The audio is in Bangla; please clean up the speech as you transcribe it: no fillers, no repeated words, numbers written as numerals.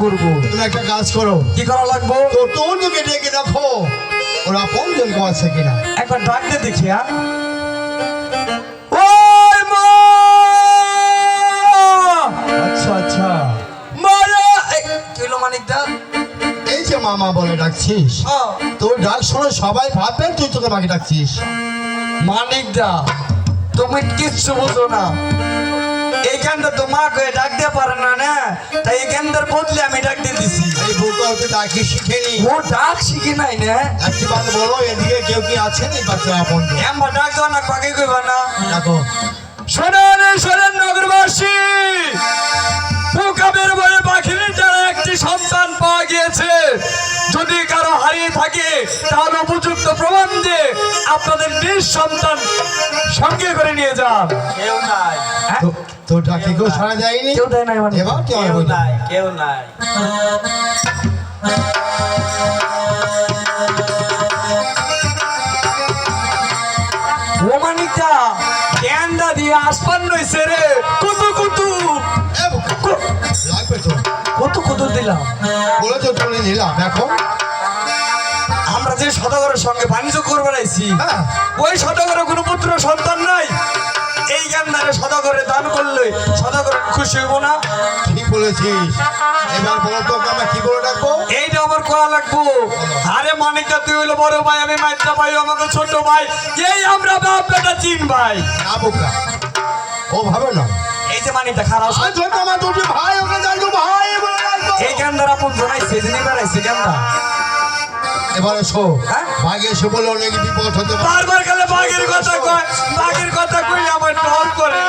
করবো। তুমি একটা কাজ করো। কি করা লাগবো? তোকে ডেকে দেখো ওরা আপনজন কেউ আছে কিনা। একবার ডাক দিয়ে দেখি। ওই মা! আচ্ছা আচ্ছা, মারা! কি হলো মানিকদা? এই যে মামা বলে ডাকছিস, তোর ডাক শুনে সবাই ভাববেন তুই তোকে মাকে ডাকছিস। মানিকদা, তুমি কিচ্ছু বুঝো না। এইখানটা তো মা কয়ে ডাক দিয়ে পারে না, না তাই এইখানটার বদলে আমি ডাক দিয়ে দিছি। এই বুকা ওকে ডাকি শিখেনি, ও ডাক শিখি নাই না। একটি বার বলো এদিকে কেউ কি আছেন এই বাচ্চা আপনজন? এমবা ডাক দাও না, কাকে কইবা না। ডাকো। শোনেন শোনেন নগরবাসী, বুকাবের বলে পাখির যারা একটি সন্তান পাওয়া গিয়েছে, যদি কারো হারিয়ে থাকে তাহলে উপযুক্ত প্রমাণ দিয়ে আপনাদের নিজ সন্তান সঙ্গে করে নিয়ে যান। কেউ নাই, তোর ডাকে কেউ সাড়া দেয়নি? কেউ দেয় নাই মানে? এবার কেউ কেউ নাই, কেউ নাই। ও মানিকদা, ক্যান্ডা দিয়ে আসপান নইছে রে। কুতু কুতু এ বুকা, লাগবে তো। কত কুতু দিলাম। বলে তো তুলে নিলাম এখন। আমরা যে সদাগরের সঙ্গে বাণিজ্য করবে আইছি, হ্যাঁ। ওই সদাগরের কোনো পুত্র সন্তান নাই। এই জ্ঞানদারে সদাগরে দান করলে সদাগর খুশি হইব না? ঠিক বলেছিস। এবার বলো তোকে আমরা কি করে ডাকবো? এইটা আমার করা লাগবো। আরে মানিকদা, তুই হইলো বড় ভাই, আমি মাইত্রা ভাই, আমাকে ছোট ভাই, এই আমরা বাপ বেটা তিন ভাই। না বুকা, ও ভাবে না। এই যে মানিকদা খারাপ, আজ হয়তো আমার দুটি ভাই, ওকে ডাকবো ভাই বলে ডাকবো। এই জ্ঞানদার আপন জনাইছে, যিনি বেড়াইছে জ্ঞানদা। এবারে শো, হ্যাঁ? ভাগে এসে বলে অনেক বিপদ হতে পারে। বারবার গেলে বাঘের কথা কয়, বাঘের কথা কই আমার ডর করে।